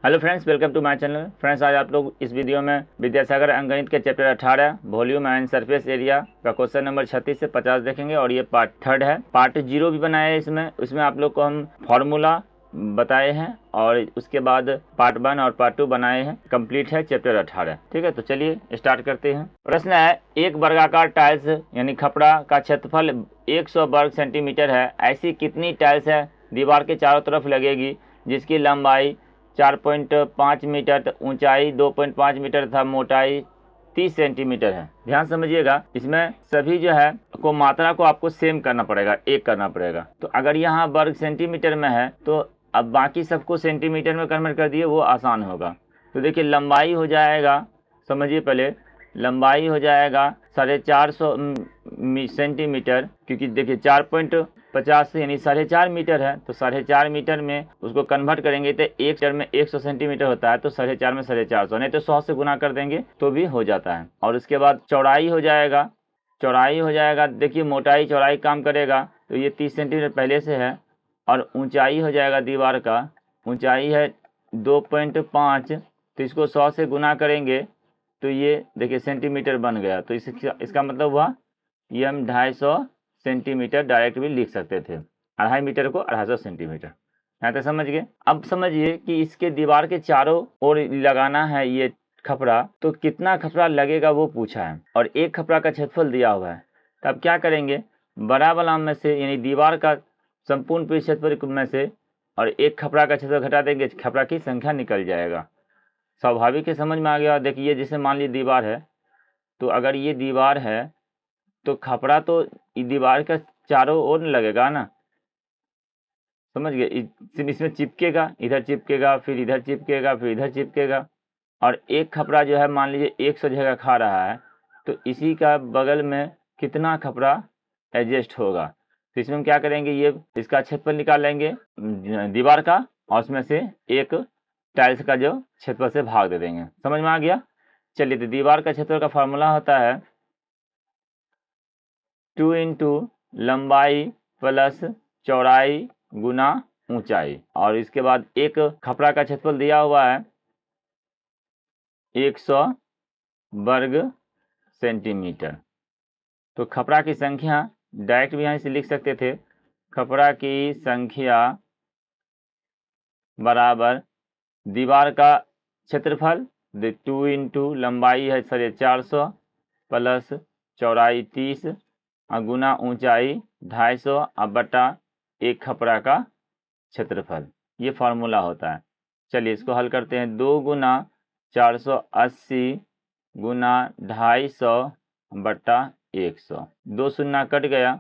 Hello friends, welcome to my channel. Friends, आज आप लोग इस वीडियो में विद्यासागर अंकगणित के chapter 18 volume and surface area का क्वेश्चन नंबर 36 से 50 देखेंगे और ये पार्ट 3 है। पार्ट 0 भी बनाया है इसमें आप लोग को हम फॉर्मूला बताए हैं और उसके बाद पार्ट 1 और पार्ट 2 बनाए हैं। कंप्लीट है चैप्टर 18। ठीक है, तो चलिए स्टार्ट करते हैं। प्रश्न है, एक वर्गाकार टाइल्स यानी खपड़ा का क्षेत्रफल 100 वर्ग सेंटीमीटर है। ऐसी कितनी टाइल्स है दीवार के चारों तरफ लगेगी जिसकी लंबाई 4.5 मीटर, ऊंचाई 2.5 मीटर तथा मोटाई 30 सेंटीमीटर है। ध्यान समझिएगा, इसमें सभी जो है को मात्रा को आपको सेम करना पड़ेगा, एक करना पड़ेगा। तो अगर यहाँ वर्ग सेंटीमीटर में है तो अब बाकी सबको सेंटीमीटर में कन्वर्ट कर दिए, वो आसान होगा। तो देखिए लंबाई हो जाएगा, समझिए पहले, लंबाई हो जाएगा 450 सेंटीमीटर, क्योंकि देखिए 4.50 यानी 4.5 मीटर है, तो 4.5 मीटर में उसको कन्वर्ट करेंगे तो एक मीटर में 100 सेंटीमीटर होता है, तो 4.5 में 450, नहीं तो 100 से गुना कर देंगे तो भी हो जाता है। और उसके बाद चौड़ाई हो जाएगा, देखिए मोटाई चौड़ाई काम करेगा, तो ये 30 सेंटीमीटर पहले से है। और ऊंचाई हो जाएगा, दीवार का ऊंचाई है 2.5, तो इसको 100 से गुना करेंगे तो ये देखिए सेंटीमीटर बन गया। तो इसका मतलब हुआ ये हम 250 सेंटीमीटर डायरेक्ट भी लिख सकते थे। 2.5 मीटर को 250 सेंटीमीटर। यहाँ तक समझ गए। अब समझिए कि इसके दीवार के चारों ओर लगाना है ये खपड़ा, तो कितना खपड़ा लगेगा वो पूछा है और एक खपड़ा का क्षेत्रफल दिया हुआ है। तो अब क्या करेंगे, बड़ा वाला में से यानी दीवार का संपूर्ण पृष्ठ क्षेत्रफल में से और एक खपड़ा का क्षेत्रफल घटा देंगे, खपड़ा की संख्या निकल जाएगा। स्वाभाविक है, समझ में आ गया। देखिए जैसे मान लीजिए दीवार है, तो अगर ये दीवार है तो खपड़ा तो दीवार का चारों ओर लगेगा ना, समझ गए। इसमें चिपकेगा, इधर चिपकेगा, फिर इधर चिपकेगा, फिर इधर चिपकेगा। और एक खपड़ा जो है मान लीजिए 100 जगह खा रहा है, तो इसी का बगल में कितना खपड़ा एडजस्ट होगा। तो इसमें हम क्या करेंगे, ये इसका क्षेत्रफल निकाल लेंगे दीवार का और उसमें से एक टाइल्स का जो क्षेत्रफल से भाग दे देंगे। समझ में आ गया। चलिए, तो दीवार का क्षेत्रफल का फॉर्मूला होता है 2 इंटू लंबाई प्लस चौड़ाई गुना ऊंचाई। और इसके बाद एक खपड़ा का क्षेत्रफल दिया हुआ है 100 वर्ग सेंटीमीटर। तो खपड़ा की संख्या डायरेक्ट भी यहाँ से लिख सकते थे, खपड़ा की संख्या बराबर दीवार का क्षेत्रफल 2 इंटू लंबाई है 450 प्लस चौड़ाई 30 गुना ऊंचाई 250 और बटा एक खपड़ा का क्षेत्रफल। ये फार्मूला होता है। चलिए इसको हल करते हैं। 2 गुना 480 गुना 250 बटा 100, 2 शून्य कट गया,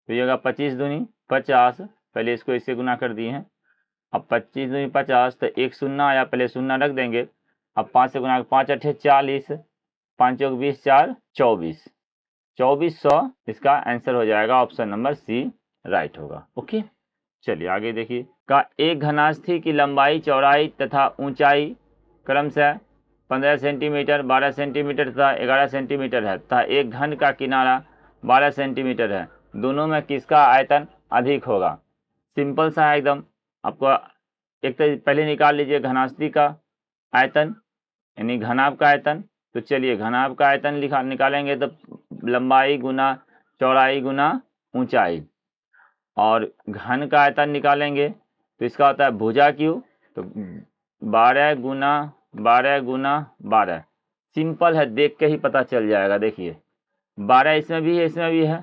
तो ये होगा 25 दूनी 50। पहले इसको इससे गुना कर दिए हैं। अब 25 दूनी 50, तो एक शून्य आया, पहले शून्य रख देंगे। अब 5 से गुना, 5 अठे 40, 5 चौक 20, 4 24, 2400 इसका आंसर हो जाएगा। ऑप्शन नंबर सी राइट होगा। ओके, चलिए आगे देखिए। का एक घनास्थि की लंबाई चौड़ाई तथा ऊंचाई क्रमशः 15 सेंटीमीटर 12 सेंटीमीटर तथा 11 सेंटीमीटर है तथा एक घन का किनारा 12 सेंटीमीटर है। दोनों में किसका आयतन अधिक होगा। सिंपल सा है एकदम। आपको एक तो पहले निकाल लीजिए घनास्थि का आयतन यानी घनाभ का आयतन। तो चलिए घनाभ का आयतन निकालेंगे तो लंबाई गुना चौड़ाई गुना ऊंचाई, और घन का आयतन निकालेंगे तो इसका होता है भुजा क्यू, तो 12 गुना 12 गुना 12। सिंपल है, देख के ही पता चल जाएगा। देखिए 12 इसमें भी है, इसमें भी है,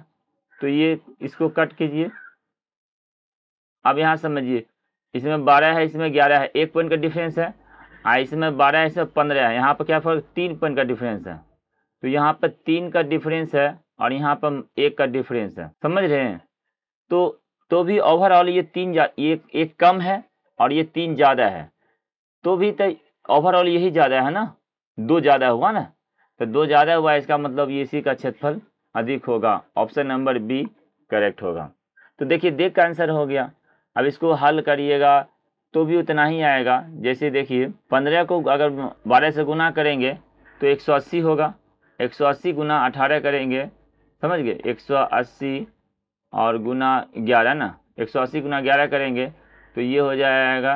तो ये इसको कट कीजिए। अब यहाँ समझिए, इसमें 12 है, इसमें 11 है, 1 पॉइंट का डिफरेंस है। इसमें 12 है, इसमें 15 है, यहाँ पर क्या फर्क, 3 पॉइंट का डिफरेंस है। तो यहाँ पर 3 का डिफरेंस है और यहाँ पर 1 का डिफरेंस है, समझ रहे हैं। तो भी ओवरऑल ये एक कम है और ये 3 ज़्यादा है, तो भी तो ओवरऑल यही ज़्यादा है ना, 2 ज़्यादा हुआ ना। तो 2 ज़्यादा हुआ, इसका मतलब ये इसी का क्षेत्रफल अधिक होगा। ऑप्शन नंबर बी करेक्ट होगा। तो देखिए देख का आंसर हो गया। अब इसको हल करिएगा तो भी उतना ही आएगा। जैसे देखिए 15 को अगर 12 से गुना करेंगे तो 180 होगा, 180 गुना 18 करेंगे, समझ गए, 180 और गुना 11 ना, 180 गुना 11 करेंगे तो ये हो जाएगा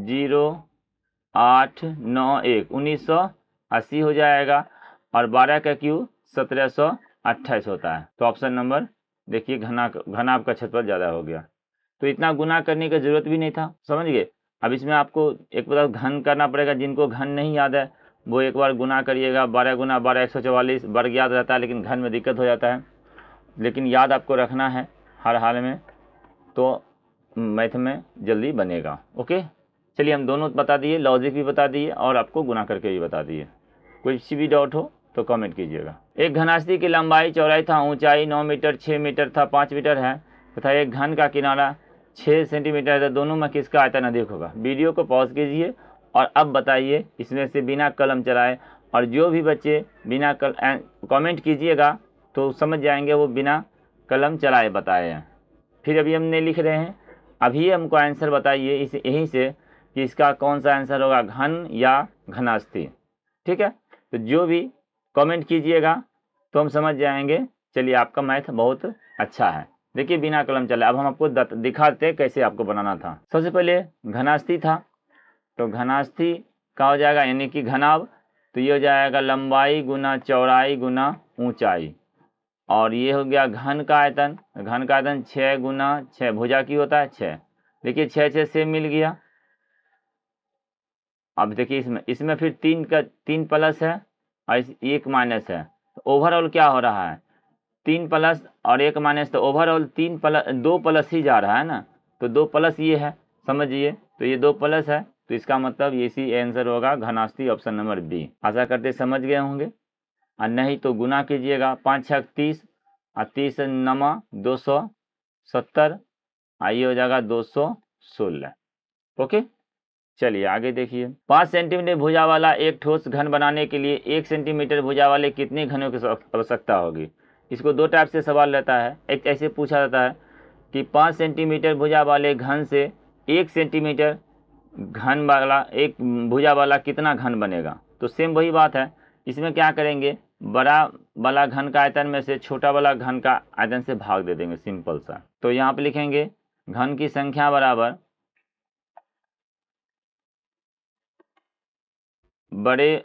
0.0891 1980 हो जाएगा, और 12 का क्यू 1728 होता है। तो ऑप्शन नंबर देखिए घनाभ का क्षेत्रफल ज़्यादा हो गया। तो इतना गुना करने की जरूरत भी नहीं था, समझ गए। अब इसमें आपको एक बार घन करना पड़ेगा, जिनको घन नहीं याद है वो एक बार गुना करिएगा। 12 गुना 12 144 वर्ग याद रहता है, लेकिन घन में दिक्कत हो जाता है, लेकिन याद आपको रखना है हर हाल में, तो मैथ में जल्दी बनेगा। ओके, चलिए हम दोनों बता दिए, लॉजिक भी बता दिए और आपको गुना करके भी बता दिए। कोई सी भी डाउट हो तो कमेंट कीजिएगा। एक घनास्ती की लंबाई चौड़ाई था ऊंचाई 9 मीटर 6 मीटर था 5 मीटर है तथा एक घन का किनारा 6 सेंटीमीटर है, तो दोनों में किसका आयतन अधिक होगा। वीडियो को पॉज कीजिए और अब बताइए इसमें से बिना कलम चलाए, और जो भी बच्चे बिना कमेंट कीजिएगा तो समझ जाएंगे वो बिना कलम चलाए बताए हैं। फिर अभी हम नहीं लिख रहे हैं, अभी हमको आंसर बताइए इस यहीं से कि इसका कौन सा आंसर होगा, घन या घनास्ती। ठीक है, तो जो भी कमेंट कीजिएगा तो हम समझ जाएंगे। चलिए, आपका मैथ बहुत अच्छा है। देखिए बिना कलम चले अब हम आपको दिखाते कैसे आपको बनाना था। सबसे पहले घनास्ती था, तो घनास्ती का हो जाएगा यानी कि घनाभ, तो ये हो जाएगा लंबाई गुना चौड़ाई गुना ऊंचाई, और ये हो गया घन का आयतन। घन का आयतन 6 गुना 6, भुजा की होता है 6। देखिए 6 6 से मिल गया। अब देखिए इसमें फिर 3 प्लस है और 1 माइनस है, तो ओवरऑल क्या हो रहा है 3 प्लस और 1 माइनस, तो ओवरऑल 2 प्लस ही जा रहा है ना, तो 2 प्लस ये है, समझिए। तो ये 2 प्लस है, तो इसका मतलब इसी आंसर होगा घनास्ती, ऑप्शन नंबर बी। आशा करते समझ गए होंगे, और नहीं तो गुना कीजिएगा 5 6 30 और 30 9 270, आइए हो जाएगा 216। ओके, चलिए आगे देखिए। 5 सेंटीमीटर भुजा वाला एक ठोस घन बनाने के लिए 1 सेंटीमीटर भुजा वाले कितने घनों की आवश्यकता होगी। इसको दो टाइप से सवाल रहता है। एक ऐसे पूछा जाता है कि 5 सेंटीमीटर भुजा वाले घन से 1 सेंटीमीटर घन वाला एक भुजा वाला कितना घन बनेगा। तो सेम वही बात है, इसमें क्या करेंगे, बड़ा वाला घन का आयतन में से छोटा वाला घन का आयतन से भाग दे देंगे, सिंपल सा। तो यहाँ पे लिखेंगे घन की संख्या बराबर बड़े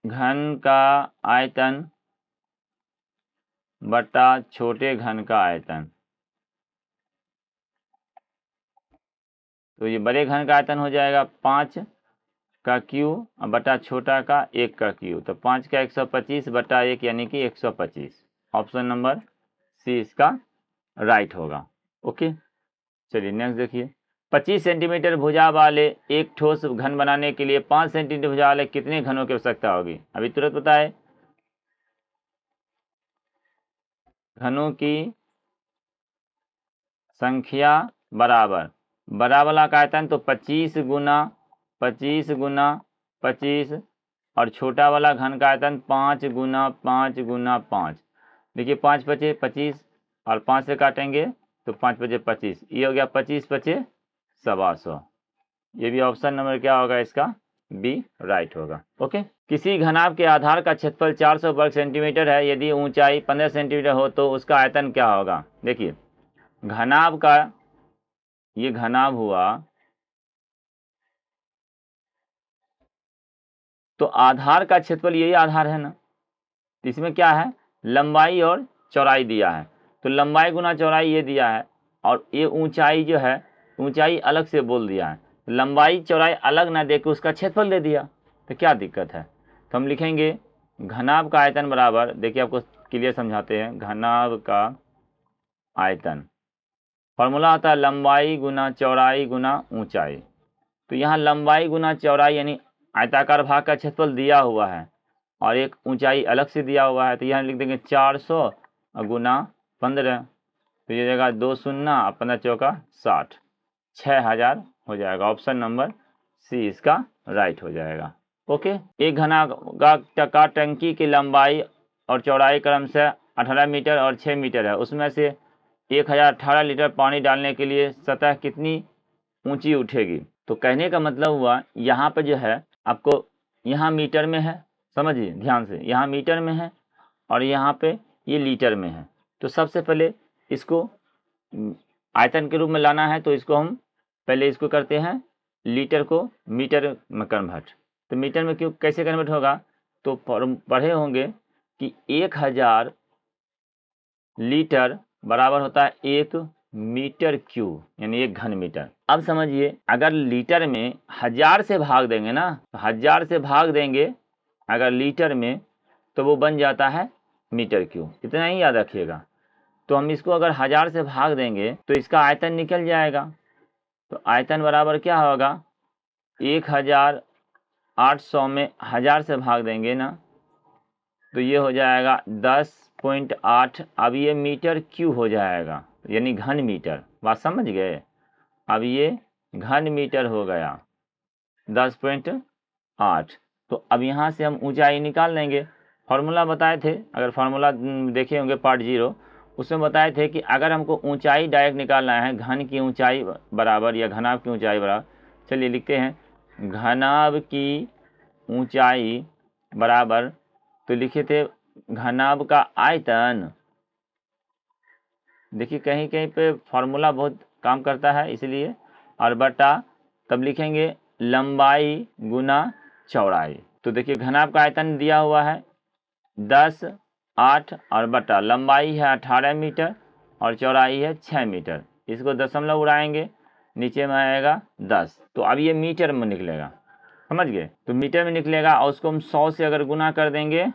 घन का आयतन बटा छोटे घन का आयतन। तो ये बड़े घन का आयतन हो जाएगा 5 का क्यू बटा छोटा का 1 का क्यू, तो 5 का 125 बटा 1 यानी कि 125। ऑप्शन नंबर सी इसका राइट होगा। ओके, चलिए नेक्स्ट देखिए। 25 सेंटीमीटर भुजा वाले एक ठोस घन बनाने के लिए 5 सेंटीमीटर भुजा वाले कितने घनों की आवश्यकता होगी। अभी तुरंत बताए, घनों की संख्या बराबर बड़ा वाला का आयतन तो 25 गुना 25 गुना 25, और छोटा वाला घन का आयतन 5 गुना 5 गुना 5। देखिए 5 पचे 25 और 5 से काटेंगे तो 5 पचे 25, ये हो गया 25 पचे 125। ये भी ऑप्शन नंबर क्या होगा इसका, बी राइट होगा। ओके, किसी घनाभ के आधार का क्षेत्रफल 400 वर्ग सेंटीमीटर है, यदि ऊंचाई 15 सेंटीमीटर हो तो उसका आयतन क्या होगा। देखिए घनाभ का, ये घनाभ हुआ, तो आधार का क्षेत्रफल यही आधार है ना, तो इसमें क्या है लंबाई और चौड़ाई दिया है, तो लंबाई गुना चौड़ाई ये दिया है, और ये ऊंचाई जो है ऊंचाई अलग से बोल दिया है, लंबाई चौड़ाई अलग ना दे के उसका क्षेत्रफल दे दिया, तो क्या दिक्कत है। तो हम लिखेंगे घनाभ का आयतन बराबर, देखिए आपको क्लियर समझाते हैं, घनाभ का आयतन फॉर्मूला आता है लंबाई गुना चौड़ाई गुना ऊंचाई। तो यहाँ लंबाई गुना चौड़ाई यानी आयताकार भाग का क्षेत्रफल दिया हुआ है और एक ऊंचाई अलग से दिया हुआ है, तो यहाँ लिख देंगे 400 गुना 15, तो ये जाएगा 2 शून्य और 15 चौका 60, 6000 हो जाएगा। ऑप्शन नंबर सी इसका राइट हो जाएगा। ओके, एक घनाकार टंकी की लंबाई और चौड़ाई क्रम से 18 मीटर और 6 मीटर है, उसमें से 1018 लीटर पानी डालने के लिए सतह कितनी ऊंची उठेगी। तो कहने का मतलब हुआ यहाँ पे जो है आपको, यहाँ मीटर में है, समझिए ध्यान से, यहाँ मीटर में है और यहाँ पे ये लीटर में है। तो सबसे पहले इसको आयतन के रूप में लाना है, तो इसको हम पहले इसको करते हैं लीटर को मीटर में कन्वर्ट। तो मीटर में क्यों कैसे कन्वर्ट होगा, तो पढ़े होंगे कि 1000 लीटर बराबर होता है 1 मीटर क्यूब, यानी 1 घन मीटर। अब समझिए, अगर लीटर में 1000 से भाग देंगे ना, तो 1000 से भाग देंगे अगर लीटर में, तो वो बन जाता है मीटर क्यूब। इतना ही याद रखिएगा। तो हम इसको अगर 1000 से भाग देंगे तो इसका आयतन निकल जाएगा। तो आयतन बराबर क्या होगा, 1800 में 1000 से भाग देंगे ना, तो ये हो जाएगा 10.8। अब ये मीटर क्यूब हो जाएगा, यानी घन मीटर। बात समझ गए। अब ये घन मीटर हो गया 10.8। तो अब यहाँ से हम ऊंचाई निकाल लेंगे। फार्मूला बताए थे, अगर फार्मूला देखे होंगे पार्ट 0, उसमें बताए थे कि अगर हमको ऊंचाई डायरेक्ट निकालना है, घन की ऊंचाई बराबर या घनाभ की ऊंचाई बराबर, चलिए लिखते हैं घनाभ की ऊंचाई बराबर, तो लिखे थे घनाभ का आयतन। देखिए कहीं कहीं पे फार्मूला बहुत काम करता है इसलिए, और बटा तब लिखेंगे लंबाई गुना चौड़ाई। तो देखिए घनाभ का आयतन दिया हुआ है 10, 8 और बटा लंबाई है 18 मीटर और चौड़ाई है 6 मीटर। इसको दशमलव उड़ाएंगे, नीचे में आएगा 10। तो अब ये मीटर में निकलेगा, समझ गए। तो मीटर में निकलेगा और उसको हम 100 से अगर गुना कर देंगे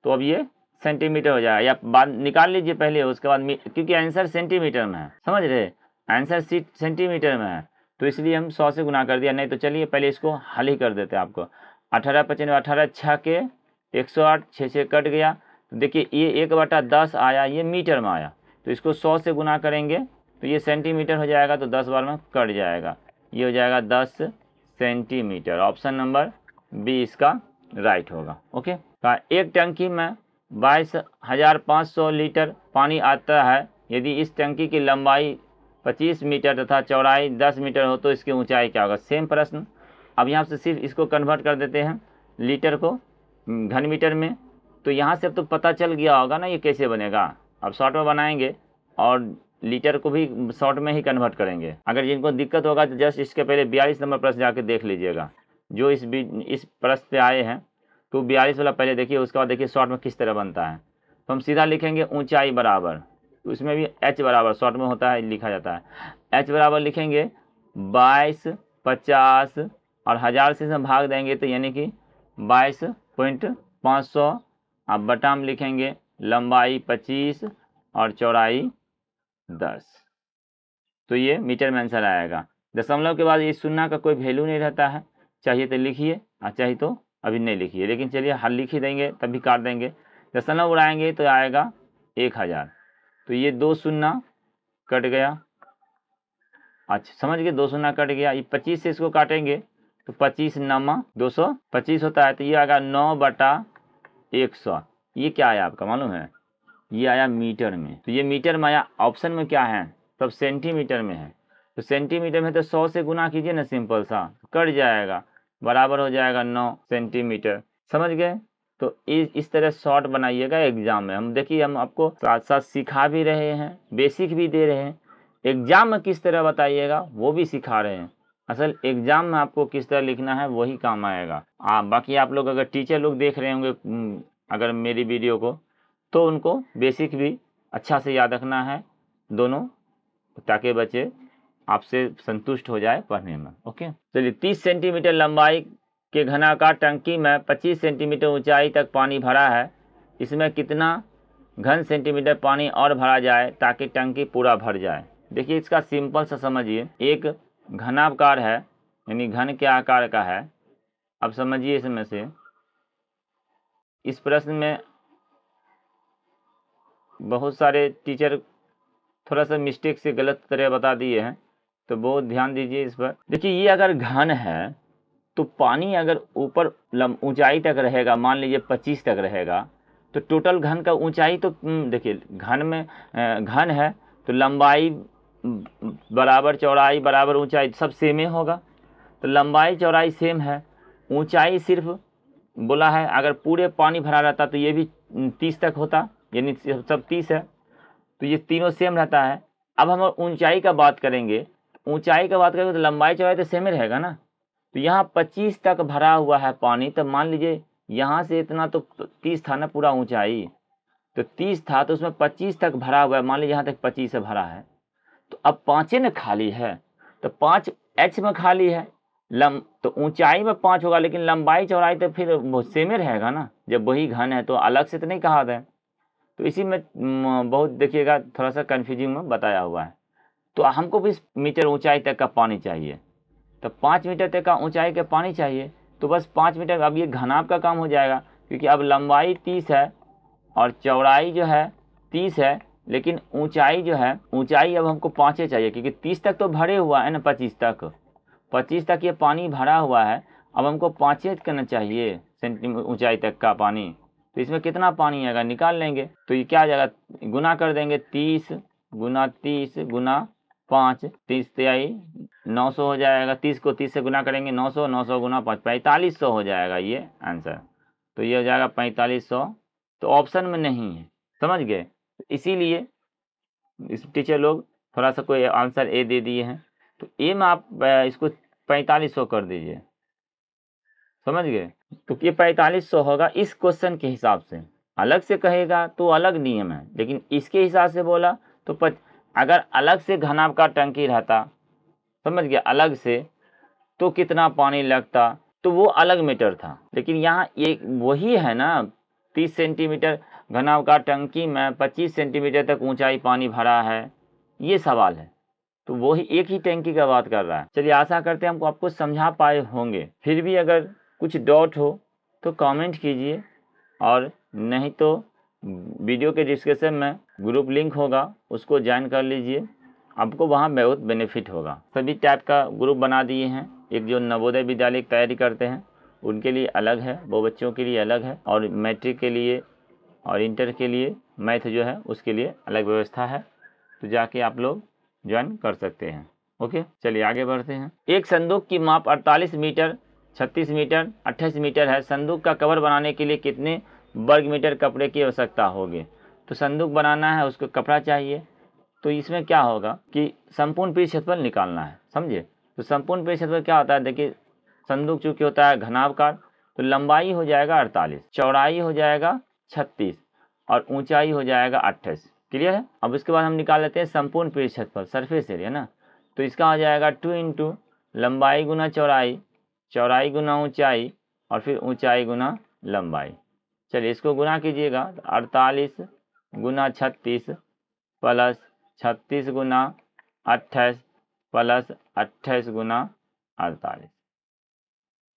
तो अब ये सेंटीमीटर हो जाएगा। या बाद निकाल लीजिए पहले, उसके बाद क्योंकि आंसर सेंटीमीटर में है, समझ रहे, आंसर सीट सेंटीमीटर में है, तो इसलिए हम 100 से गुना कर दिया। नहीं तो चलिए पहले इसको हल ही कर देते हैं आपको। 18 55 18 6 के 108, 6 से कट गया। तो देखिए ये 1/10 आया, ये मीटर में आया, तो इसको 100 से गुना करेंगे तो ये सेंटीमीटर हो जाएगा, तो 10 बार में कट जाएगा, ये हो जाएगा 10 सेंटीमीटर। ऑप्शन नंबर बी इसका राइट होगा। ओके। एक टंकी में 22,500 लीटर पानी आता है। यदि इस टंकी की लंबाई 25 मीटर तथा चौड़ाई 10 मीटर हो तो इसकी ऊंचाई क्या होगा। सेम प्रश्न। अब यहाँ से सिर्फ इसको कन्वर्ट कर देते हैं लीटर को घन मीटर में। तो यहाँ से अब तो पता चल गया होगा ना ये कैसे बनेगा। अब शॉर्ट में बनाएंगे और लीटर को भी शॉर्ट में ही कन्वर्ट करेंगे। अगर जिनको दिक्कत होगा तो जस्ट इसके पहले 42 नंबर प्रश्न जाके देख लीजिएगा, जो इस प्रश्न पे आए हैं। तो 42 वाला पहले देखिए, उसके बाद देखिए शॉर्ट में किस तरह बनता है। तो हम सीधा लिखेंगे ऊंचाई बराबर, तो इसमें भी h बराबर शॉर्ट में होता है, लिखा जाता है। h बराबर लिखेंगे 22, 50 और 1000 से भाग देंगे तो यानी कि 22.500। अब बटा में लिखेंगे लंबाई 25 और चौड़ाई 10। तो ये मीटर में आंसर आएगा। दशमलव के बाद ये शून्य का कोई वैल्यू नहीं रहता है, चाहिए तो लिखिए और चाहिए तो अभी नहीं लिखिए, लेकिन चलिए हल लिख ही देंगे, तब भी काट देंगे। दशमलव उड़ाएंगे तो आएगा 1000। तो ये 2 शून्य कट गया। अच्छा समझ गए, 2 शून्य कट गया। ये 25 से इसको काटेंगे तो 25 9 225 होता है। तो ये आएगा 9/100। ये क्या आया आपका मालूम है, ये आया मीटर में। तो ये मीटर में आया। ऑप्शन में क्या है, तब सेंटीमीटर में है। तो सेंटीमीटर में तो 100 से गुना कीजिए ना, सिंपल सा कट जाएगा, बराबर हो जाएगा 9 सेंटीमीटर। समझ गए। तो इस तरह शॉर्ट बनाइएगा एग्जाम में। हम देखिए हम आपको साथ साथ सिखा भी रहे हैं, बेसिक भी दे रहे हैं। एग्जाम में किस तरह बताइएगा वो भी सिखा रहे हैं। असल एग्जाम में आपको किस तरह लिखना है वही काम आएगा। बाकी आप लोग अगर टीचर लोग देख रहे होंगे अगर मेरी वीडियो को, तो उनको बेसिक भी अच्छा से याद रखना है दोनों, ताकि बच्चे आपसे संतुष्ट हो जाए पढ़ने में। ओके। चलिए 30 सेंटीमीटर लंबाई के घनाकार टंकी में 25 सेंटीमीटर ऊंचाई तक पानी भरा है। इसमें कितना घन सेंटीमीटर पानी और भरा जाए ताकि टंकी पूरा भर जाए। देखिए इसका सिंपल सा समझिए, एक घनाकार है यानी घन के आकार का है। अब समझिए इसमें से इस प्रश्न में बहुत सारे टीचर थोड़ा सा मिस्टेक से गलत तरह बता दिए हैं, तो बहुत ध्यान दीजिए इस पर। देखिए ये अगर घन है तो पानी अगर ऊपर ऊंचाई तक रहेगा, मान लीजिए 25 तक रहेगा, तो टोटल घन का ऊंचाई तो देखिए घन में घन है तो लंबाई बराबर चौड़ाई बराबर ऊंचाई सब सेम ही होगा। तो लंबाई चौड़ाई सेम है, ऊंचाई सिर्फ बोला है अगर पूरे पानी भरा रहता तो ये भी 30 तक होता, यानी सब 30 है, तो ये तीनों सेम रहता है। अब हम ऊंचाई का बात करेंगे, ऊंचाई की बात करें तो लंबाई चौड़ाई तो सेम ही रहेगा ना। तो यहाँ 25 तक भरा हुआ है पानी, तो मान लीजिए यहाँ से इतना तो 30 था ना पूरा ऊंचाई, तो 30 था तो उसमें 25 तक भरा हुआ है, मान लीजिए यहाँ तक 25 से भरा है। तो अब 5 न खाली है, तो 5 एच में खाली है, तो ऊंचाई में 5 होगा, लेकिन लंबाई चौड़ाई तो फिर सेम ही रहेगा ना, जब वही घन है तो अलग से तो नहीं कहा था। तो इसी में बहुत देखिएगा थोड़ा सा कन्फ्यूजिंग में बताया हुआ है। तो हमको 20 मीटर ऊंचाई तक का पानी चाहिए, तो 5 मीटर तक का ऊंचाई का पानी चाहिए, तो बस 5 मीटर। अब ये घनाभ का काम हो जाएगा, क्योंकि अब लंबाई 30 है और चौड़ाई जो है 30 है, लेकिन ऊंचाई जो है, ऊंचाई अब हमको 5 चाहिए, क्योंकि 30 तक तो भरे हुआ है ना, 25 तक ये पानी भरा हुआ है। अब हमको 5 करना चाहिए सेंटीमीटर ऊंचाई तक का पानी। तो इसमें कितना पानी आएगा निकाल लेंगे, तो ये क्या आ जाएगा, गुना कर देंगे 30 गुना 30 गुना 5, 30 तिहाई 900 हो जाएगा। 30 को 30 से गुना करेंगे 900, 900 गुना 5 4500 हो जाएगा ये आंसर। तो ये हो जाएगा 4500, तो ऑप्शन में नहीं है, समझ गए। इसीलिए इस टीचर लोग थोड़ा सा कोई आंसर ए दे दिए हैं, तो ए में आप इसको 4500 कर दीजिए, समझ गए। तो ये 4500 होगा इस क्वेश्चन के हिसाब से। अलग से कहेगा तो अलग नियम है, लेकिन इसके हिसाब से बोला तो अगर अलग से घनाभ का टंकी रहता, समझ गया, अलग से, तो कितना पानी लगता, तो वो अलग मीटर था। लेकिन यहाँ ये वही है ना, 30 सेंटीमीटर घनाभ का टंकी में 25 सेंटीमीटर तक ऊंचाई पानी भरा है, ये सवाल है। तो वही एक ही टंकी का बात कर रहा है। चलिए, आशा करते हैं हमको आपको समझा पाए होंगे। फिर भी अगर कुछ डाउट हो तो कमेंट कीजिए, और नहीं तो वीडियो के डिस्क्रिप्शन में ग्रुप लिंक होगा, उसको ज्वाइन कर लीजिए, आपको वहाँ बहुत बेनिफिट होगा। सभी टाइप का ग्रुप बना दिए हैं। एक जो नवोदय विद्यालय की तैयारी करते हैं उनके लिए अलग है, वो बच्चों के लिए अलग है, और मैट्रिक के लिए और इंटर के लिए मैथ जो है उसके लिए अलग व्यवस्था है। तो जाके आप लोग ज्वाइन कर सकते हैं। ओके, चलिए आगे बढ़ते हैं। एक संदूक की माप 48 मीटर, 36 मीटर, 28 मीटर है। संदूक का कवर बनाने के लिए कितने वर्ग मीटर कपड़े की आवश्यकता होगी। तो संदूक बनाना है, उसको कपड़ा चाहिए। तो इसमें क्या होगा कि संपूर्ण पृष्ठ क्षेत्रफल निकालना है, समझे। तो संपूर्ण पृष्ठ क्षेत्रफल क्या होता है, देखिए, संदूक चूंकि होता है घनाभकार, तो लंबाई हो जाएगा 48, चौड़ाई हो जाएगा 36 और ऊंचाई हो जाएगा 28। क्लियर है। अब उसके बाद हम निकाल लेते हैं संपूर्ण पृष्ठ क्षेत्रफल, सरफेस एरिया ना। तो इसका हो जाएगा 2 इंटू लंबाई गुना चौड़ाई, चौड़ाई गुना ऊंचाई, और फिर ऊंचाई गुना लंबाई। चलिए इसको गुना कीजिएगा, 48 गुना 36 प्लस 36 गुना 28 प्लस 28 गुना 48।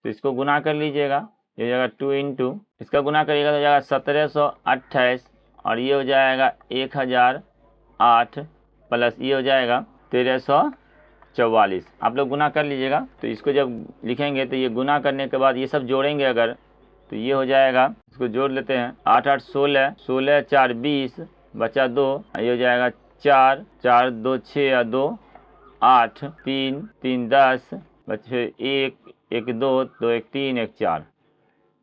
तो इसको गुना कर लीजिएगा, ये हो जाएगा 2 इंटू, इसका गुना करिएगा तो हो जाएगा 1728, और ये हो जाएगा 1008 प्लस ये हो जाएगा 1344। आप लोग गुना कर लीजिएगा। तो इसको जब लिखेंगे तो ये गुना करने के बाद ये सब जोड़ेंगे अगर, तो ये हो जाएगा, इसको जोड़ लेते हैं, 8 8 16, 16 4 20, बचा 2, ये हो जाएगा 4 4 2 6 और 2 8, 3 3 10, बचे 1 1 2 2 1 3 1 4।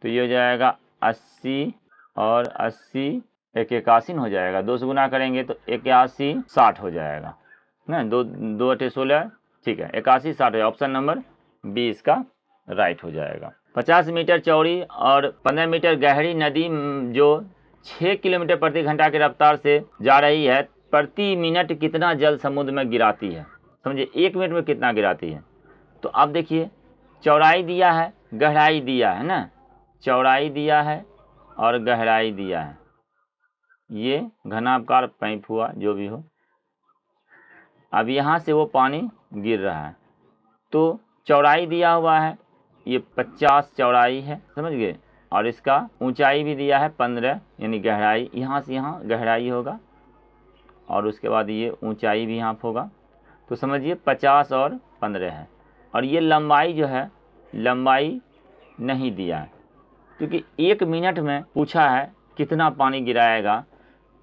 तो ये हो जाएगा 80 और 80 1 81 हो जाएगा। 2 से गुना करेंगे तो 81 60 हो जाएगा ना, 2 2 8 16, ठीक है, 81 60 है। ऑप्शन नंबर 20 का राइट हो जाएगा। 50 मीटर चौड़ी और 15 मीटर गहरी नदी जो 6 किलोमीटर प्रति घंटा की रफ्तार से जा रही है, प्रति मिनट कितना जल समुद्र में गिराती है। समझिए 1 मिनट में कितना गिराती है। तो अब देखिए, चौड़ाई दिया है, गहराई दिया है ना, चौड़ाई दिया है और गहराई दिया है, ये घनाभकार पाइप हुआ जो भी हो। अब यहाँ से वो पानी गिर रहा है, तो चौड़ाई दिया हुआ है, ये 50 चौड़ाई है, समझ गए, और इसका ऊंचाई भी दिया है 15, यानी गहराई, यहाँ से यहाँ गहराई होगा, और उसके बाद ये ऊंचाई भी यहाँ होगा। तो समझिए 50 और 15 है। और ये लंबाई जो है, लंबाई नहीं दिया है, क्योंकि 1 मिनट में पूछा है कितना पानी गिराएगा,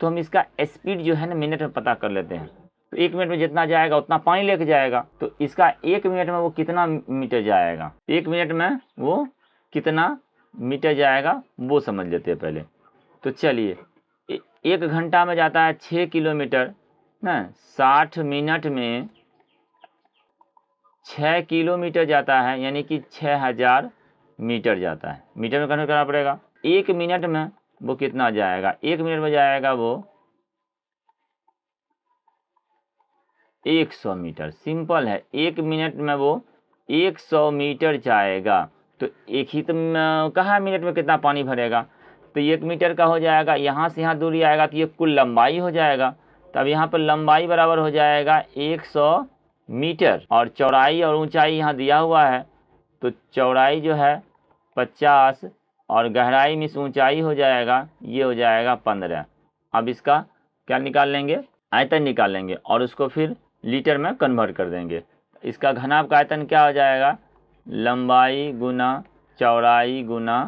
तो हम इसका स्पीड जो है ना मिनट में पता कर लेते हैं। तो 1 मिनट में जितना जाएगा उतना पानी लेके जाएगा, तो इसका 1 मिनट में वो कितना मीटर जाएगा, 1 मिनट में वो कितना मीटर जाएगा वो समझ लेते हैं पहले। तो चलिए, 1 घंटा में जाता है 6 किलोमीटर ना, 60 मिनट में 6 किलोमीटर जाता है, यानी कि 6000 मीटर जाता है। मीटर में कन्वर्ट करना पड़ेगा। 1 मिनट में वो कितना जाएगा? 1 मिनट में जाएगा वो 100 मीटर। सिंपल है, 1 मिनट में वो 100 मीटर जाएगा। तो एक ही तो कहा मिनट में कितना पानी भरेगा, तो 1 मीटर का हो जाएगा। यहाँ से यहाँ दूरी आएगा तो ये कुल लंबाई हो जाएगा। तब यहाँ पर लंबाई बराबर हो जाएगा 100 मीटर, और चौड़ाई और ऊंचाई यहाँ दिया हुआ है, तो चौड़ाई जो है 50 और गहराई में ऊंचाई हो जाएगा, ये हो जाएगा 15। अब इसका क्या निकाल लेंगे? आयतन निकाल लेंगे और उसको फिर लीटर में कन्वर्ट कर देंगे। इसका घनाभ का आयतन क्या हो जाएगा? लंबाई गुना चौड़ाई गुना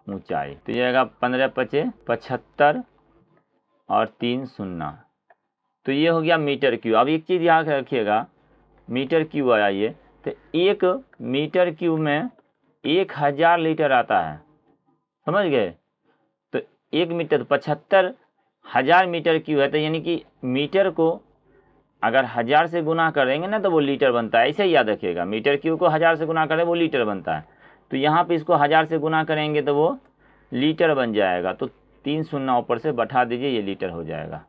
ऊंचाई, तो ये आएगा 15 पचे 75 और 3 शून्य, तो ये हो गया मीटर क्यूब। अब एक चीज़ याद रखिएगा, मीटर क्यूब आया ये, तो 1 मीटर क्यूब में 1000 लीटर आता है, समझ गए? तो 1 मीटर 75,000 मीटर क्यूब है, तो यानी कि मीटर को अगर 1000 से गुना करेंगे ना तो वो लीटर बनता है। ऐसे ही याद रखिएगा, मीटर क्यूब को 1000 से गुना करें वो लीटर बनता है। तो यहाँ पे इसको 1000 से गुना करेंगे तो वो लीटर बन जाएगा, तो 3 शून्य ऊपर से बैठा दीजिए, ये लीटर हो जाएगा।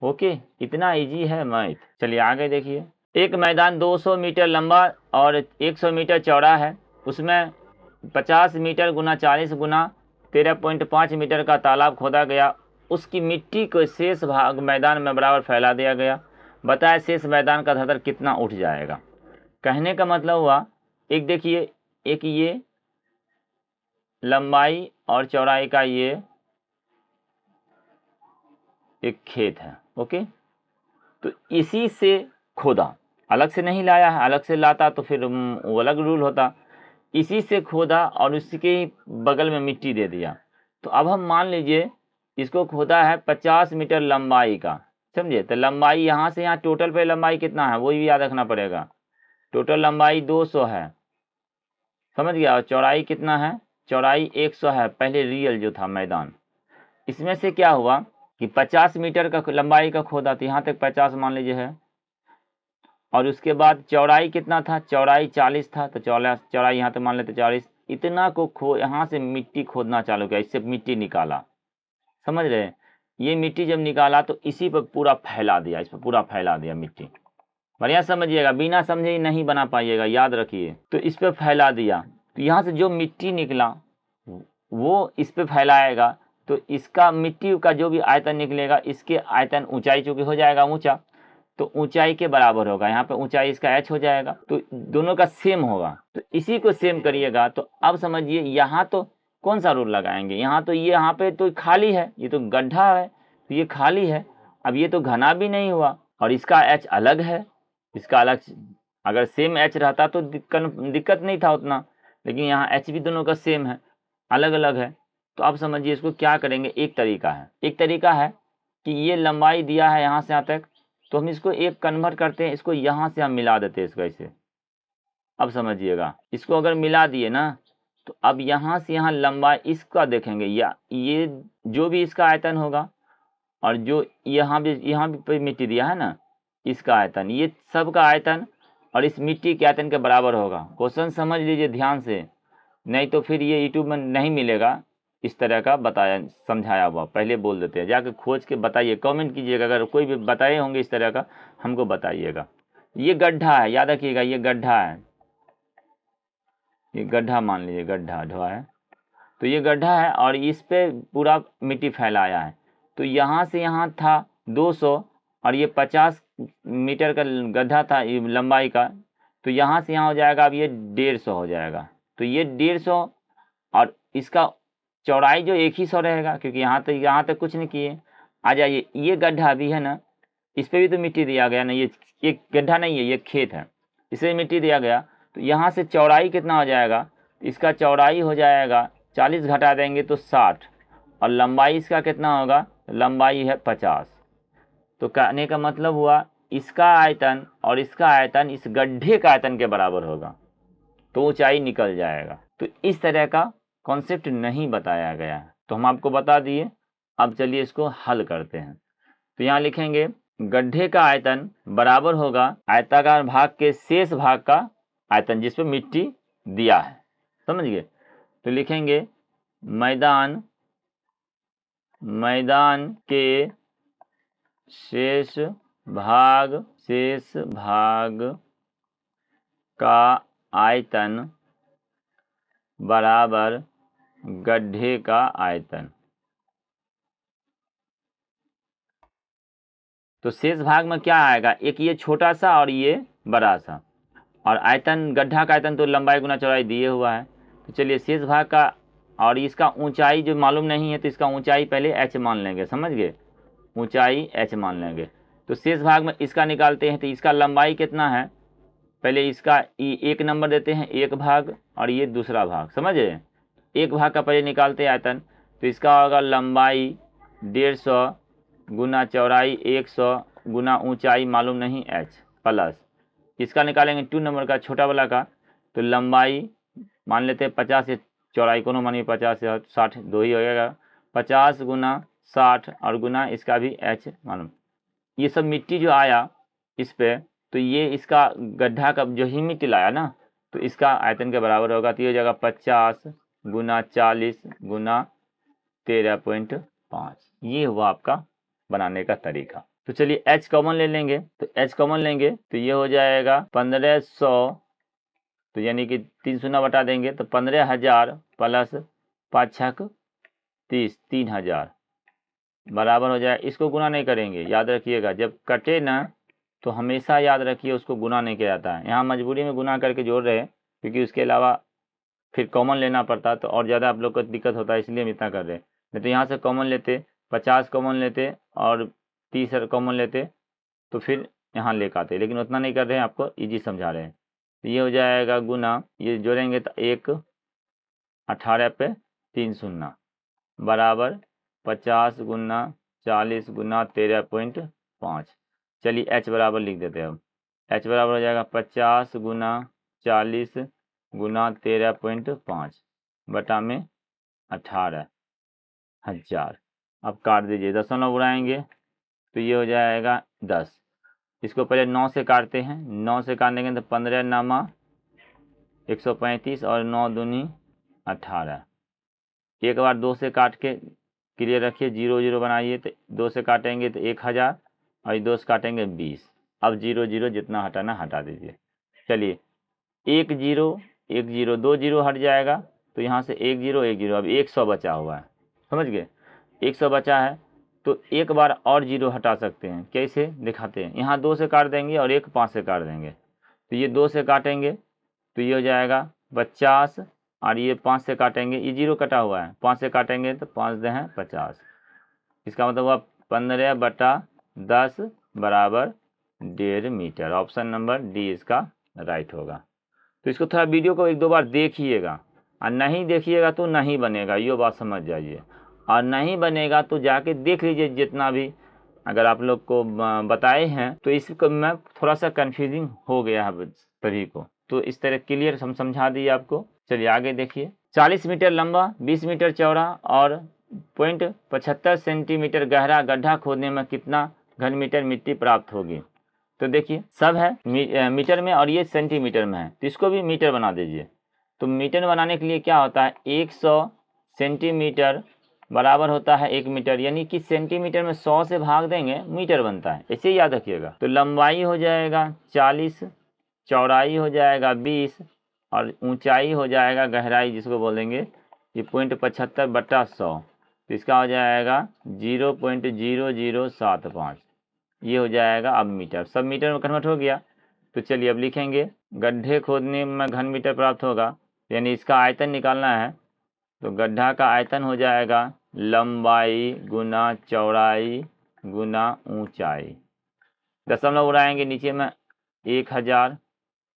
ओके, इतना इजी है मैथ। चलिए आगे देखिए। एक मैदान 200 मीटर लंबा और 100 मीटर चौड़ा है, उसमें 50 मीटर गुना 40 गुना 13.5 मीटर का तालाब खोदा गया। उसकी मिट्टी को शेष भाग मैदान में बराबर फैला दिया गया। बताए शेष मैदान का धरातल कितना उठ जाएगा? कहने का मतलब हुआ, एक देखिए, एक ये लंबाई और चौड़ाई का ये एक खेत है, ओके। तो इसी से खोदा, अलग से नहीं लाया है, अलग से लाता तो फिर वो अलग रूल होता। इसी से खोदा और उसके बगल में मिट्टी दे दिया। तो अब हम मान लीजिए इसको खोदा है 50 मीटर लंबाई का, समझे? तो लंबाई यहाँ से यहाँ टोटल पे लंबाई कितना है वो भी याद रखना पड़ेगा। टोटल लंबाई 200 है, समझ गया? और चौड़ाई कितना है? चौड़ाई 100 है, पहले रियल जो था मैदान। इसमें से क्या हुआ कि 50 मीटर का लंबाई का खोदा, तो यहाँ तक 50 मान लीजिए है, और उसके बाद चौड़ाई कितना था? चौड़ाई 40 था, तो चौड़ाई यहाँ तक मान लेते 40। इतना को यहाँ से मिट्टी खोदना चालू किया, इससे मिट्टी निकाला, समझ रहे? ये मिट्टी जब निकाला तो इसी पर पूरा फैला दिया, इस पर पूरा फैला दिया मिट्टी। बढ़िया समझिएगा, बिना समझे ही नहीं बना पाइएगा, याद रखिए। तो इस पर फैला दिया, तो यहाँ से जो मिट्टी निकला वो इस पे फैलाएगा, तो इसका मिट्टी का जो भी आयतन निकलेगा, इसके आयतन ऊंचाई चूंकि हो जाएगा ऊंचा, तो ऊंचाई के बराबर होगा। यहाँ पे ऊंचाई इसका h हो जाएगा, तो दोनों का सेम होगा। तो इसी को सेम करिएगा। तो अब समझिए, यहाँ तो कौन सा रूल लगाएंगे? यहाँ तो ये यहाँ पे तो खाली है, ये तो गड्ढा है, तो ये खाली है। अब ये तो घना भी नहीं हुआ और इसका h अलग है, इसका अलग। अगर सेम h रहता तो दिक्कत नहीं था उतना, लेकिन यहाँ h भी दोनों का सेम है, अलग अलग है। तो अब समझिए इसको क्या करेंगे। एक तरीका है कि ये लंबाई दिया है यहाँ से यहाँ तक, तो हम इसको एक कन्वर्ट करते हैं, इसको यहाँ से हम मिला देते हैं इसको ऐसे। अब समझिएगा, इसको अगर मिला दिए ना, तो अब यहाँ से यहाँ लंबाई इसका देखेंगे, या ये जो भी इसका आयतन होगा, और जो यहाँ भी मिट्टी दिया है ना, इसका आयतन, ये सब का आयतन और इस मिट्टी के आयतन के बराबर होगा। क्वेश्चन समझ लीजिए ध्यान से, नहीं तो फिर ये यूट्यूब में नहीं मिलेगा इस तरह का बताया समझाया हुआ। पहले बोल देते हैं, जाकर खोज के बताइए, कमेंट कीजिएगा, अगर कोई भी बताए होंगे इस तरह का हमको बताइएगा। ये गड्ढा है, याद रखिएगा, ये गड्ढा है, ये गड्ढा मान लीजिए, गड्ढा ढोआ है, तो ये गड्ढा है और इस पे पूरा मिट्टी फैलाया है। तो यहाँ से यहाँ था 200 और ये 50 मीटर का गड्ढा था लंबाई का, तो यहाँ से यहाँ हो जाएगा, अब ये 150 हो जाएगा। तो ये 150 और इसका चौड़ाई जो 100 रहेगा, क्योंकि यहाँ तक कुछ नहीं किए। आ जाइए, ये गड्ढा भी है ना, इस पर भी तो मिट्टी दिया गया ना, ये गड्ढा नहीं है, ये खेत है, इसे मिट्टी दिया गया। तो यहाँ से चौड़ाई कितना हो जाएगा? इसका चौड़ाई हो जाएगा 40 घटा देंगे तो 60, और लंबाई इसका कितना होगा? लंबाई है 50। तो कहने का मतलब हुआ, इसका आयतन और इसका आयतन इस गड्ढे का आयतन के बराबर होगा, तो ऊंचाई निकल जाएगा। तो इस तरह का कॉन्सेप्ट नहीं बताया गया है, तो हम आपको बता दिए। अब चलिए इसको हल करते हैं। तो यहाँ लिखेंगे, गड्ढे का आयतन बराबर होगा आयताकार भाग के शेष भाग का आयतन जिस पे मिट्टी दिया है, समझ गए। तो लिखेंगे मैदान के शेष भाग का आयतन बराबर गड्ढे का आयतन। तो शेष भाग में क्या आएगा, एक ये छोटा सा और ये बड़ा सा, और आयतन गड्ढा का आयतन तो लंबाई गुना चौड़ाई दिए हुआ है। तो चलिए शेष भाग का, और इसका ऊंचाई जो मालूम नहीं है तो इसका ऊंचाई पहले h मान लेंगे, समझ गए, ऊंचाई h मान लेंगे। तो शेष भाग में इसका निकालते हैं, तो इसका लंबाई कितना है, पहले इसका एक नंबर देते हैं, एक भाग, और ये दूसरा भाग, समझे। एक भाग का पहले निकालते हैं आयतन, तो इसका होगा लंबाई 150 गुना चौड़ाई 100 गुना ऊंचाई मालूम नहीं h, प्लस इसका निकालेंगे 2 नंबर का छोटा वाला का, तो लंबाई मान लेते हैं 50 या चौड़ाई कोनो मानिए 50 या 60 दो ही होगा, 50 गुना 60 और गुना इसका भी h मालूम। ये सब मिट्टी जो आया इस पे, तो ये इसका गड्ढा का जो ही मिट्टी लाया ना, तो इसका आयतन के बराबर होगा। तो ये हो जाएगा 50 गुना 40 गुना 13.5। ये हुआ आपका बनाने का तरीका। तो चलिए h कॉमन ले लेंगे, तो h कॉमन लेंगे तो ये हो जाएगा 1500, तो यानी कि 3 शून्य बटा देंगे तो 15,000 प्लस 5 छक 30, 3,000 बराबर हो जाए। इसको गुना नहीं करेंगे, याद रखिएगा, जब कटे ना तो हमेशा याद रखिए उसको गुना नहीं किया जाता है। यहाँ मजबूरी में गुना करके जोड़ रहे हैं क्योंकि उसके अलावा फिर कॉमन लेना पड़ता तो और ज़्यादा आप लोग को दिक्कत होता है, इसलिए हम इतना कर रहे हैं। नहीं तो यहाँ से कॉमन लेते, 50 कॉमन लेते और 30 कॉमन लेते तो फिर यहाँ लेकर आते, लेकिन उतना नहीं कर रहे हैं, आपको इजी समझा रहे हैं। तो ये हो जाएगा गुना, ये जोड़ेंगे तो 1 18 पे 3 शून्य बराबर 50 गुना 40 गुना 13.5। चलिए h बराबर लिख देते हैं। अब h बराबर हो जाएगा 50 गुना 40 गुना 13.5 बटा में 18,000। अब काट दीजिए, दशमलव उड़ाएंगे तो ये हो जाएगा 10। इसको पहले 9 से काटते हैं, 9 से काटेंगे तो 15 नामा 135 और 9 दूनी 18। एक बार 2 से काट के क्लियर रखिए, 0 0 बनाइए, तो 2 से काटेंगे तो 1000 और 2 से काटेंगे 20। अब 0 0 जितना हटाना हटा दीजिए। चलिए 1 0 1 0 2 0 हट जाएगा, तो यहाँ से 1 0 1 0, अब 100 बचा हुआ है, समझ गए, 100 बचा है तो एक बार और 0 हटा सकते हैं। कैसे दिखाते हैं, यहाँ 2 से काट देंगे और 1 5 से काट देंगे, तो ये 2 से काटेंगे तो ये हो जाएगा 50 और ये 5 से काटेंगे, ये 0 कटा हुआ है, 5 से काटेंगे तो 5 दे हैं 50। इसका मतलब हुआ 15 बटा 10 बराबर 1.5 मीटर। ऑप्शन नंबर डी इसका राइट होगा। तो इसको थोड़ा वीडियो को 1 2 बार देखिएगा, और नहीं देखिएगा तो नहीं बनेगा, ये बात समझ जाइए। और नहीं बनेगा तो जाके देख लीजिए, जितना भी अगर आप लोग को बताए हैं तो इसको मैं थोड़ा सा कन्फ्यूजिंग हो गया है सभी को, तो इस तरह क्लियर हम समझा दिए आपको। चलिए आगे देखिए, 40 मीटर लंबा 20 मीटर चौड़ा और 0.75 सेंटीमीटर गहरा गड्ढा खोदने में कितना घन मीटर मिट्टी प्राप्त होगी। तो देखिए सब है मीटर में और ये सेंटीमीटर में है, तो इसको भी मीटर बना दीजिए। तो मीटर बनाने के लिए क्या होता है, 100 सेंटीमीटर बराबर होता है 1 मीटर, यानी कि सेंटीमीटर में 100 से भाग देंगे मीटर बनता है, ऐसे ही याद रखिएगा। तो लंबाई हो जाएगा 40, चौड़ाई हो जाएगा 20 और ऊंचाई हो जाएगा गहराई जिसको बोलेंगे ये 0.75 बटा 100, तो इसका हो जाएगा 0.0075। ये हो जाएगा अब मीटर, सब मीटर में कन्वर्ट हो गया। तो चलिए अब लिखेंगे, गड्ढे खोदने में घन मीटर प्राप्त होगा, यानी इसका आयतन निकालना है। तो गड्ढा का आयतन हो जाएगा लंबाई गुना चौड़ाई गुना ऊंचाई, दशमलव उड़ाएंगे नीचे में 1000,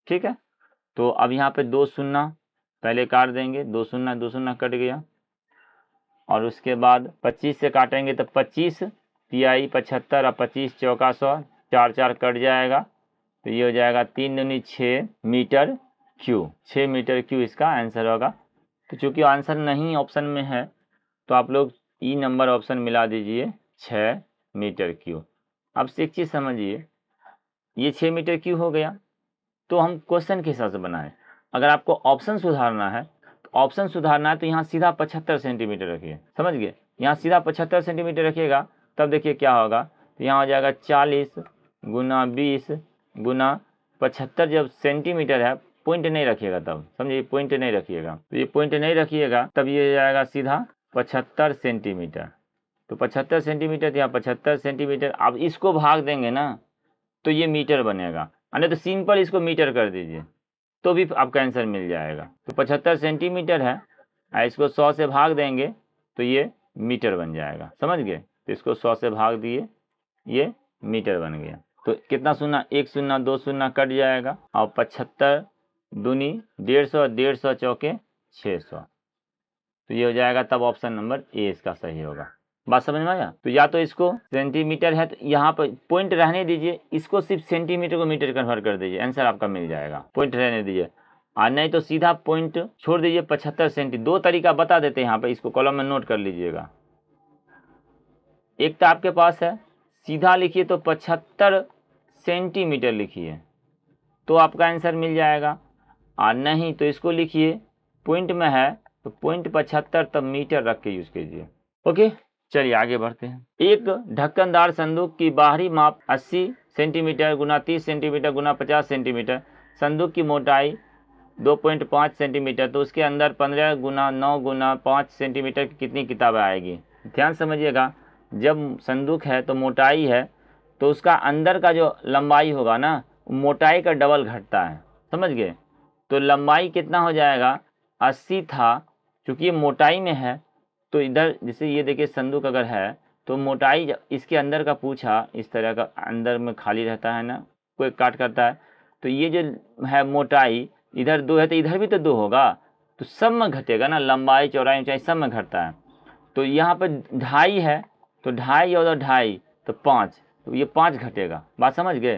ठीक है। तो अब यहाँ पे 2 शून्य पहले काट देंगे, 2 शून्य कट गया, और उसके बाद 25 से काटेंगे तो 25 तिहाई 75 और 25 चौका 100, 4 4 कट जाएगा, तो ये हो जाएगा 3 दूनी 6 मीटर क्यू, 6 मीटर क्यू इसका आंसर होगा। तो चूंकि आंसर नहीं ऑप्शन में है तो आप लोग ई नंबर ऑप्शन मिला दीजिए 6 मीटर क्यू। अब से एक चीज़ समझिए, ये 6 मीटर क्यू हो गया, तो हम क्वेश्चन के हिसाब से बनाएं। अगर आपको ऑप्शन सुधारना है तो यहाँ सीधा 75 सेंटीमीटर रखिए, समझ गए। यहाँ सीधा 75 सेंटीमीटर रखिएगा, तब देखिए क्या होगा। तो यहाँ हो जाएगा 40 गुना 20 गुना 75। जब सेंटीमीटर है, पॉइंट नहीं रखिएगा, तब समझिए पॉइंट नहीं रखिएगा। तो ये पॉइंट नहीं रखिएगा तब ये जाएगा सीधा 75 सेंटीमीटर। तो 75 सेंटीमीटर, यहाँ 75 सेंटीमीटर। अब इसको भाग देंगे ना तो ये मीटर बनेगा, नहीं तो सिंपल इसको मीटर कर दीजिए तो भी आपका आंसर मिल जाएगा। तो 75 सेंटीमीटर है, इसको 100 से भाग देंगे तो ये मीटर बन जाएगा, समझ गए। तो इसको 100 से भाग दिए, ये मीटर बन गया। तो कितना शून्य, 1 शून्य 2 शून्य कट जाएगा, और 75 दूनी 150, 150 चौके 600। तो ये हो जाएगा, तब ऑप्शन नंबर ए इसका सही होगा। बात समझ में आया। तो या तो इसको सेंटीमीटर है तो यहाँ पर पॉइंट रहने दीजिए, इसको सिर्फ सेंटीमीटर को मीटर कन्वर्ट कर दीजिए, आंसर आपका मिल जाएगा। पॉइंट रहने दीजिए, और नहीं तो सीधा पॉइंट छोड़ दीजिए 75 सेंटी। दो तरीका बता देते हैं यहाँ पे, इसको कॉलम में नोट कर लीजिएगा। एक तो आपके पास है सीधा लिखिए तो 75 सेंटीमीटर लिखिए तो आपका आंसर मिल जाएगा, और नहीं तो इसको लिखिए पॉइंट में है तो पॉइंट 75 तब मीटर रख के यूज कीजिए। ओके, चलिए आगे बढ़ते हैं। एक ढक्कनदार संदूक की बाहरी माप 80 सेंटीमीटर गुना 30 सेंटीमीटर गुना 50 सेंटीमीटर, संदूक की मोटाई 2.5 सेंटीमीटर, तो उसके अंदर 15 गुना 9 गुना 5 सेंटीमीटर की कितनी किताबें आएगी। ध्यान समझिएगा, जब संदूक है तो मोटाई है, तो उसका अंदर का जो लंबाई होगा ना, मोटाई का डबल घटता है, समझ गए। तो लंबाई कितना हो जाएगा, 80 था, चूँकि ये मोटाई में है तो इधर जैसे ये देखिए संदूक अगर है तो मोटाई इसके अंदर का पूछा इस तरह का अंदर में खाली रहता है ना, कोई काट करता है, तो ये जो है मोटाई इधर 2 है तो इधर भी तो 2 होगा, तो सब में घटेगा ना, लंबाई चौड़ाई ऊंचाई सब में घटता है। तो यहाँ पर 2.5 है तो 2.5 और 2.5 तो 5, तो ये 5 घटेगा। बात समझ गए।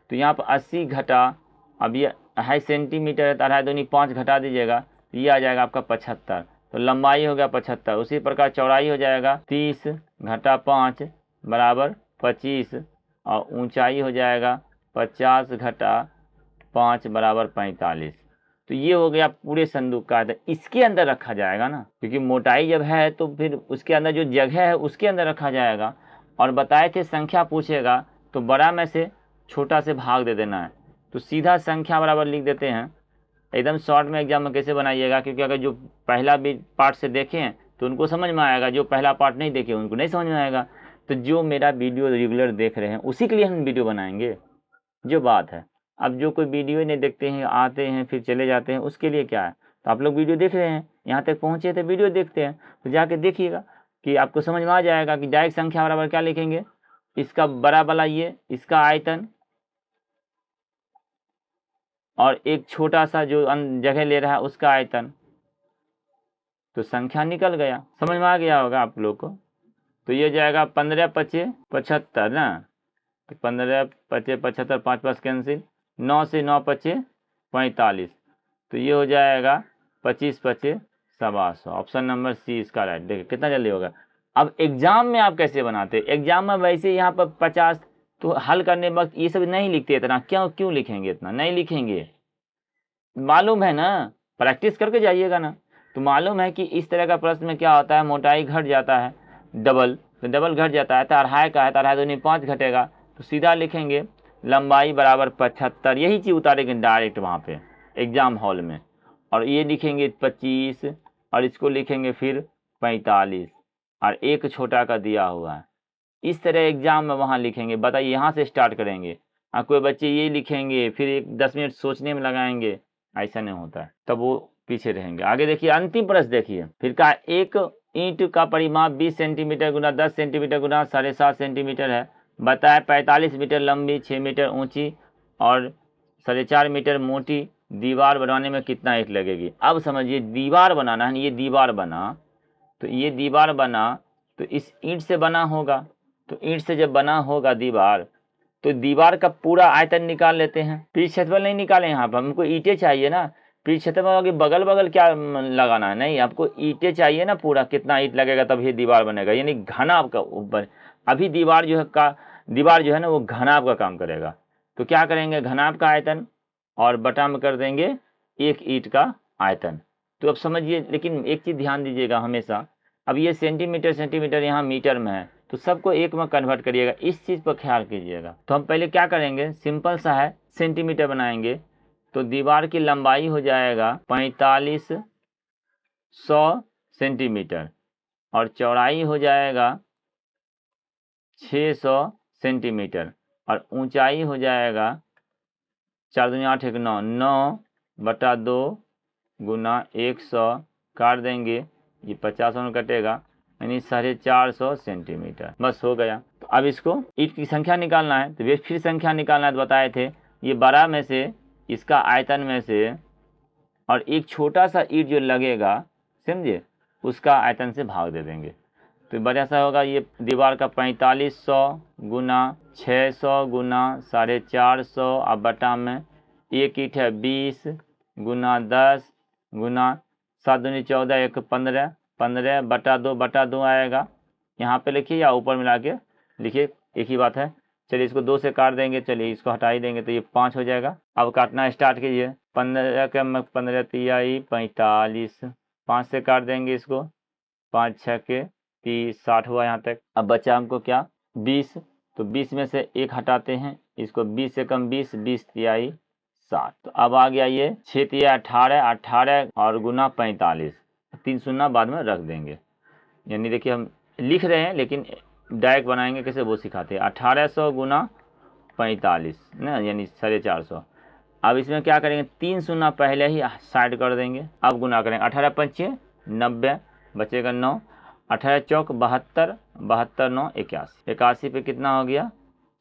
तो यहाँ पर 80 घटा, अब ये 2.5 सेंटीमीटर है तो 2.5 दूनी 5 घटा दीजिएगा, तो ये आ जाएगा आपका 75। तो लंबाई हो गया 75, उसी प्रकार चौड़ाई हो जाएगा 30 घटा 5 बराबर 25, और ऊंचाई हो जाएगा 50 घटा 5 बराबर 45। तो ये हो गया पूरे संदूक का। इसके अंदर रखा जाएगा ना, क्योंकि मोटाई जब है तो फिर उसके अंदर जो जगह है उसके अंदर रखा जाएगा। और बताए थे संख्या पूछेगा तो बड़ा में से छोटा से भाग दे देना है, तो सीधा संख्या बराबर लिख देते हैं। एकदम शॉर्ट में एग्जाम में कैसे बनाइएगा, क्योंकि अगर जो पहला भी पार्ट से देखें तो उनको समझ में आएगा, जो पहला पार्ट नहीं देखे उनको नहीं समझ में आएगा। तो जो मेरा वीडियो रेगुलर देख रहे हैं उसी के लिए हम वीडियो बनाएंगे, जो बात है। अब जो कोई वीडियो नहीं देखते हैं, आते हैं फिर चले जाते हैं, उसके लिए क्या है। तो आप लोग वीडियो देख रहे हैं, यहाँ तक पहुँचे तो वीडियो देखते हैं, तो जाके देखिएगा कि आपको समझ में आ जाएगा कि डायरेक्ट संख्या बराबर क्या लिखेंगे, इसका बड़ा वाला ये इसका आयतन, और एक छोटा सा जो जगह ले रहा है उसका आयतन, तो संख्या निकल गया। समझ में आ गया होगा आप लोग को। तो ये जाएगा 15 पचे 75 ना, तो 15 पचे 75, 5 5 कैंसिल, 9 से 9 पचे 45, तो ये हो जाएगा 25 पचे 125। ऑप्शन नंबर सी इसका राइट। देखिए कितना जल्दी होगा। अब एग्जाम में आप कैसे बनाते, एग्जाम में वैसे यहाँ पर 50, तो हल करने वक्त ये सब नहीं लिखते इतना, क्यों लिखेंगे, इतना नहीं लिखेंगे। मालूम है ना, प्रैक्टिस करके जाइएगा ना, तो मालूम है कि इस तरह का प्रश्न में क्या होता है, मोटाई घट जाता है डबल, तो डबल घट जाता है तो 2.5 का है तो 2.5 दूनी 5 घटेगा, तो सीधा लिखेंगे लंबाई बराबर 75। यही चीज़ उतारेंगे डायरेक्ट वहाँ पे एग्जाम हॉल में, और ये लिखेंगे 25, और इसको लिखेंगे फिर 45, और एक छोटा का दिया हुआ है। इस तरह एग्जाम में वहाँ लिखेंगे। बताइए, यहाँ से स्टार्ट करेंगे, कोई बच्चे ये लिखेंगे फिर 10 मिनट सोचने में लगाएंगे, ऐसा नहीं होता है, तब वो पीछे रहेंगे। आगे देखिए, अंतिम प्रश्न देखिए। फिर कहा एक ईंट का परिमाप 20 सेंटीमीटर गुना 10 सेंटीमीटर गुना 7.5 सेंटीमीटर है। बताए 45 मीटर लंबी, 6 मीटर ऊंची और 4.5 मीटर मोटी दीवार बनाने में कितना ईंट लगेगी। अब समझिए, दीवार बनाना है, ये दीवार बना, तो ये दीवार बना तो इस ईंट से बना होगा, तो ईंट से जब बना होगा दीवार, तो दीवार का पूरा आयतन निकाल लेते हैं। पीठ क्षेत्रफल नहीं निकाले, यहाँ पर हमको ईंटें चाहिए ना। पीठ क्षेत्रफल बगल बगल क्या लगाना है, नहीं, आपको ईंटें चाहिए ना, पूरा कितना ईंट लगेगा तब ये दीवार बनेगा, यानी घनाभ का ऊपर। अभी दीवार जो है ना वो घनाभ का काम करेगा। तो क्या करेंगे, घनाभ का आयतन और बटा में कर देंगे 1 ईंट का आयतन। तो अब समझिए, लेकिन एक चीज़ ध्यान दीजिएगा हमेशा, अब ये सेंटीमीटर यहाँ मीटर में है, तो सबको एक में कन्वर्ट करिएगा, इस चीज़ पर ख्याल कीजिएगा। तो हम पहले क्या करेंगे, सिंपल सा है, सेंटीमीटर बनाएंगे। तो दीवार की लंबाई हो जाएगा 4500 सेंटीमीटर और चौड़ाई हो जाएगा 600 सेंटीमीटर और ऊंचाई हो जाएगा 4 दूनी 8 1 9 9/2 गुना 100 काट देंगे, ये 50 में कटेगा, यानी 450 सेंटीमीटर। बस हो गया। तो अब इसको ईंट की संख्या निकालना है, तो वे फिर संख्या निकालना है, तो बताए थे ये 12 में से इसका आयतन में से और एक छोटा सा ईंट जो लगेगा, समझे, उसका आयतन से भाग दे देंगे। तो बढ़िया सा होगा, ये दीवार का 4500 गुना 600 गुना 450 अब बटा में एक ईंट है 20 गुना 10 गुना 7 दूनी 14 1 15 15/2 आएगा। यहाँ पे लिखिए या ऊपर मिला के लिखिए, एक ही बात है। चलिए इसको 2 से काट देंगे, चलिए इसको हटा ही देंगे, तो ये 5 हो जाएगा। अब काटना स्टार्ट कीजिए, 15 के 15 तिहाई 45, 5 से काट देंगे इसको, 5 6 के 30, 60 हुआ यहाँ तक। अब बचा हमको क्या, 20, तो 20 में से 1 हटाते हैं, इसको 20 से कम 20, 20 तिहाई 60। तो अब आ गया ये 6 तिहाई 18, 18 और गुना 45, 3 शून्य बाद में रख देंगे। यानी देखिए हम लिख रहे हैं लेकिन डायरेक्ट बनाएंगे कैसे वो सिखाते हैं। 1800 गुना 45 ना, यानी 450। अब इसमें क्या करेंगे, 3 शून्य पहले ही साइड कर देंगे। अब गुना करेंगे, 18 पंचे 90, बचेगा 9, 18 चौक 72, 72 9 81, 81 पे कितना हो गया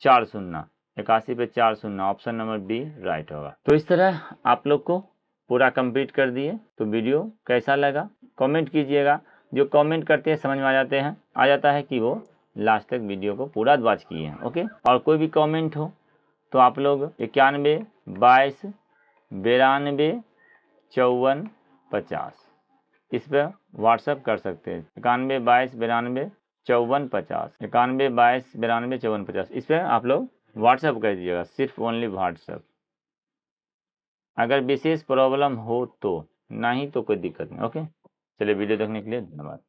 4 शून्य, 81 पे 4 शून्य, ऑप्शन नंबर बी राइट होगा। तो इस तरह आप लोग को पूरा कंप्लीट कर दिए। तो वीडियो कैसा लगा कमेंट कीजिएगा। जो कमेंट करते हैं समझ में आ जाता है कि वो लास्ट तक वीडियो को पूरा वॉच किए हैं। ओके, और कोई भी कमेंट हो तो आप लोग 91 22 92 54 50 इस पर व्हाट्सएप कर सकते हैं। 91 22 92 54 50, 91 22 92 54 50, इस पर आप लोग व्हाट्सएप कर दीजिएगा, सिर्फ ओनली व्हाट्सएप। अगर विशेष प्रॉब्लम हो तो, नहीं तो कोई दिक्कत नहीं। ओके, चलिए वीडियो देखने के लिए धन्यवाद।